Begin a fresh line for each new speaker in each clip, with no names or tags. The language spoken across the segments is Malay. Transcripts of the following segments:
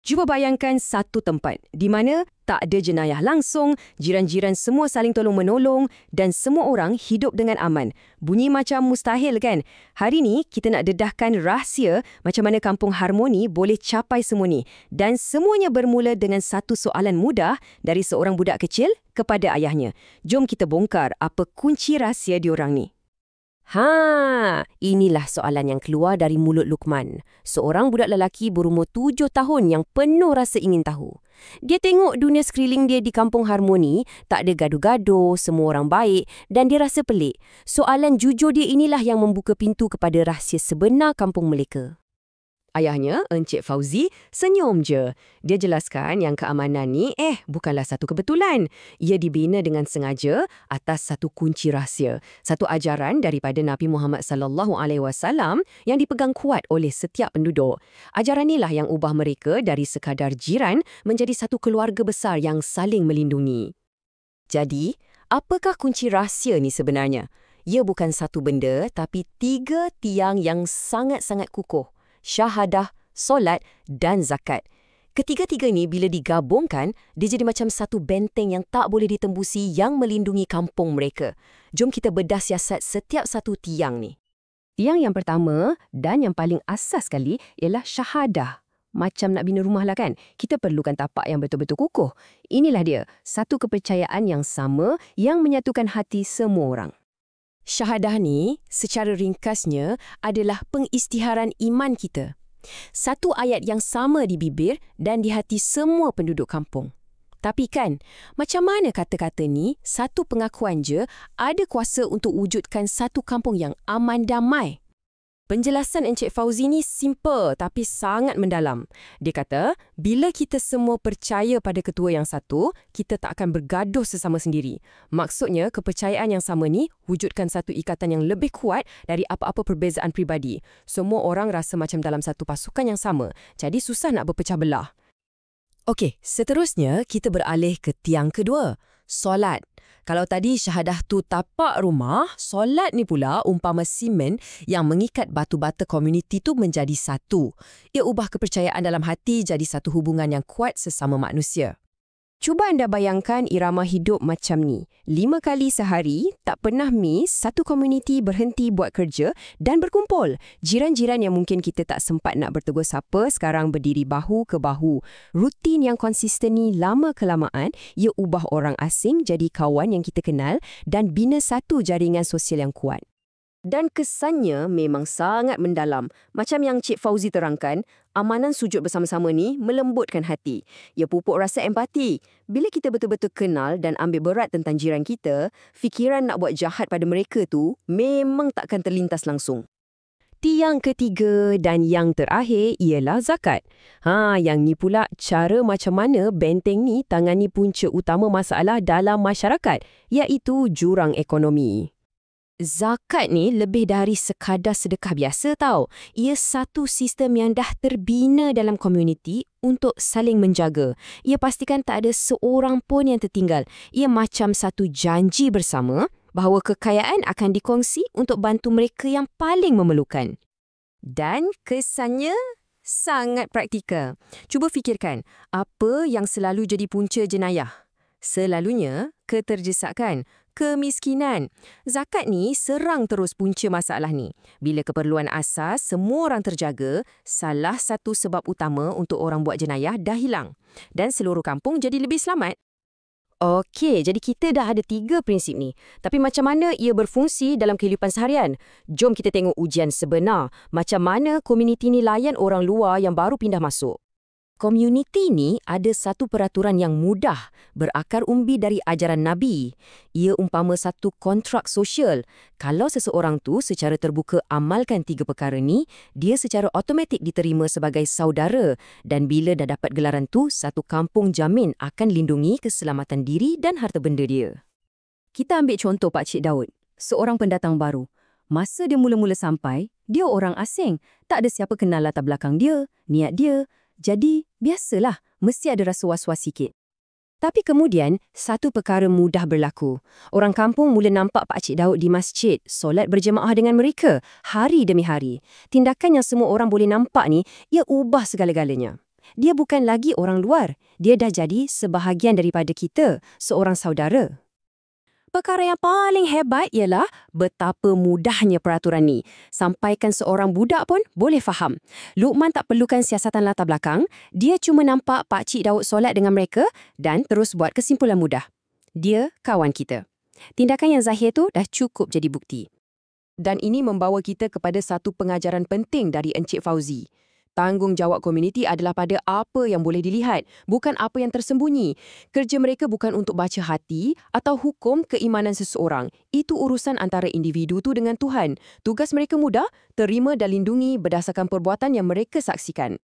Cuba bayangkan satu tempat di mana tak ada jenayah langsung, jiran-jiran semua saling tolong-menolong dan semua orang hidup dengan aman. Bunyi macam mustahil kan? Hari ni kita nak dedahkan rahsia macam mana kampung harmoni boleh capai semua ni. Dan semuanya bermula dengan satu soalan mudah dari seorang budak kecil kepada ayahnya. Jom kita bongkar apa kunci rahsia diorang ni.
Inilah soalan yang keluar dari mulut Luqman, seorang budak lelaki berumur 7 tahun yang penuh rasa ingin tahu. Dia tengok dunia sekeliling dia di kampung harmoni, tak ada gaduh-gaduh, semua orang baik dan dia rasa pelik. Soalan jujur dia inilah yang membuka pintu kepada rahsia sebenar kampung mereka.
Ayahnya, Encik Fauzi, senyum je. Dia jelaskan yang keamanan ni bukanlah satu kebetulan. Ia dibina dengan sengaja atas satu kunci rahsia. Satu ajaran daripada Nabi Muhammad SAW yang dipegang kuat oleh setiap penduduk. Ajaran inilah yang ubah mereka dari sekadar jiran menjadi satu keluarga besar yang saling melindungi. Jadi, apakah kunci rahsia ni sebenarnya? Ia bukan satu benda tapi 3 tiang yang sangat-sangat kukuh. Syahadah, solat dan zakat. Ketiga-tiga ni bila digabungkan, dia jadi macam satu benteng yang tak boleh ditembusi yang melindungi kampung mereka. Jom kita bedah siasat setiap satu tiang ni. Tiang yang pertama dan yang paling asas sekali ialah syahadah. Macam nak bina rumah lah kan, kita perlukan tapak yang betul-betul kukuh. Inilah dia, satu kepercayaan yang sama yang menyatukan hati semua orang. Syahadah ni, secara ringkasnya, adalah pengisytiharan iman kita. Satu ayat yang sama di bibir dan di hati semua penduduk kampung. Tapi kan, macam mana kata-kata ni, satu pengakuan je, ada kuasa untuk wujudkan satu kampung yang aman damai? Penjelasan Encik Fauzi ni simple tapi sangat mendalam. Dia kata, bila kita semua percaya pada ketua yang satu, kita tak akan bergaduh sesama sendiri. Maksudnya, kepercayaan yang sama ni wujudkan satu ikatan yang lebih kuat dari apa-apa perbezaan pribadi. Semua orang rasa macam dalam satu pasukan yang sama, jadi susah nak berpecah belah. Okey, seterusnya kita beralih ke tiang kedua, solat. Kalau tadi syahadah tu tapak rumah, solat ni pula umpama simen yang mengikat batu-bata komuniti tu menjadi satu. Ia ubah kepercayaan dalam hati jadi satu hubungan yang kuat sesama manusia. Cuba anda bayangkan irama hidup macam ni. 5 kali sehari, tak pernah miss, satu komuniti berhenti buat kerja dan berkumpul. Jiran-jiran yang mungkin kita tak sempat nak bertegur sapa, sekarang berdiri bahu ke bahu. Rutin yang konsisten ni lama-kelamaan, ia ubah orang asing jadi kawan yang kita kenal dan bina satu jaringan sosial yang kuat. Dan kesannya memang sangat mendalam. Macam yang Cik Fauzi terangkan, amanan sujud bersama-sama ni melembutkan hati. Ia pupuk rasa empati. Bila kita betul-betul kenal dan ambil berat tentang jiran kita, fikiran nak buat jahat pada mereka tu memang takkan terlintas langsung. Tiang ketiga dan yang terakhir ialah zakat. Yang ni pula cara macam mana benteng ni tangani punca utama masalah dalam masyarakat, iaitu jurang ekonomi. Zakat ni lebih dari sekadar sedekah biasa tau. Ia satu sistem yang dah terbina dalam komuniti untuk saling menjaga. Ia pastikan tak ada seorang pun yang tertinggal. Ia macam satu janji bersama bahawa kekayaan akan dikongsi untuk bantu mereka yang paling memerlukan. Dan kesannya sangat praktikal. Cuba fikirkan, apa yang selalu jadi punca jenayah? Selalunya keterdesakan, kemiskinan. Zakat ni serang terus punca masalah ni. Bila keperluan asas semua orang terjaga, salah satu sebab utama untuk orang buat jenayah dah hilang. Dan seluruh kampung jadi lebih selamat. Okey, jadi kita dah ada 3 prinsip ni. Tapi macam mana ia berfungsi dalam kehidupan seharian? Jom kita tengok ujian sebenar. Macam mana komuniti ni layan orang luar yang baru pindah masuk. Komuniti ni ada satu peraturan yang mudah, berakar umbi dari ajaran Nabi. Ia umpama satu kontrak sosial. Kalau seseorang tu secara terbuka amalkan 3 perkara ni, dia secara automatik diterima sebagai saudara. Dan bila dah dapat gelaran tu, satu kampung jamin akan lindungi keselamatan diri dan harta benda dia. Kita ambil contoh Pak Cik Daud, seorang pendatang baru. Masa dia mula-mula sampai, dia orang asing. Tak ada siapa kenal latar belakang dia, niat dia. Jadi, biasalah, mesti ada rasa was-was sikit. Tapi kemudian, satu perkara mudah berlaku. Orang kampung mula nampak Pak Cik Daud di masjid, solat berjemaah dengan mereka, hari demi hari. Tindakan yang semua orang boleh nampak ni, ia ubah segala-galanya.
Dia bukan lagi orang luar. Dia dah jadi sebahagian daripada kita, seorang saudara.
Perkara yang paling hebat ialah betapa mudahnya peraturan ni. Sampaikan seorang budak pun boleh faham. Luqman tak perlukan siasatan latar belakang, dia cuma nampak Pakcik Daud solat dengan mereka dan terus buat kesimpulan mudah. Dia kawan kita. Tindakan yang zahir tu dah cukup jadi bukti. Dan ini membawa kita kepada satu pengajaran penting dari Encik Fauzi. Tanggungjawab komuniti adalah pada apa yang boleh dilihat, bukan apa yang tersembunyi. Kerja mereka bukan untuk baca hati atau hukum keimanan seseorang. Itu urusan antara individu tu dengan Tuhan. Tugas mereka mudah, terima dan lindungi berdasarkan perbuatan yang mereka saksikan.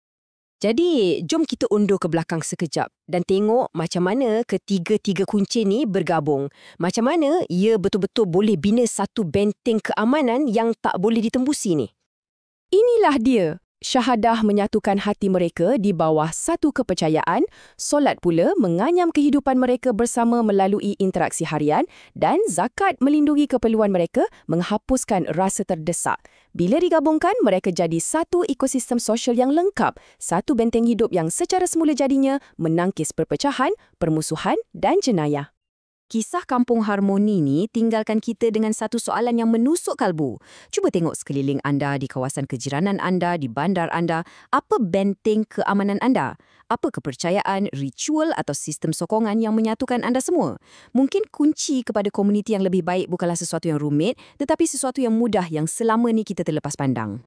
Jadi, jom kita undur ke belakang sekejap dan tengok macam mana ketiga-tiga kunci ni bergabung. Macam mana ia betul-betul boleh bina satu benteng keamanan yang tak boleh ditembusi ni. Inilah dia. Syahadah menyatukan hati mereka di bawah satu kepercayaan, solat pula menganyam kehidupan mereka bersama melalui interaksi harian dan zakat melindungi keperluan mereka menghapuskan rasa terdesak. Bila digabungkan, mereka jadi satu ekosistem sosial yang lengkap, satu benteng hidup yang secara semula jadinya menangkis perpecahan, permusuhan dan jenayah. Kisah Kampung Harmoni ni tinggalkan kita dengan satu soalan yang menusuk kalbu. Cuba tengok sekeliling anda, di kawasan kejiranan anda, di bandar anda. Apa benteng keamanan anda? Apa kepercayaan, ritual atau sistem sokongan yang menyatukan anda semua? Mungkin kunci kepada komuniti yang lebih baik bukanlah sesuatu yang rumit, tetapi sesuatu yang mudah yang selama ni kita terlepas pandang.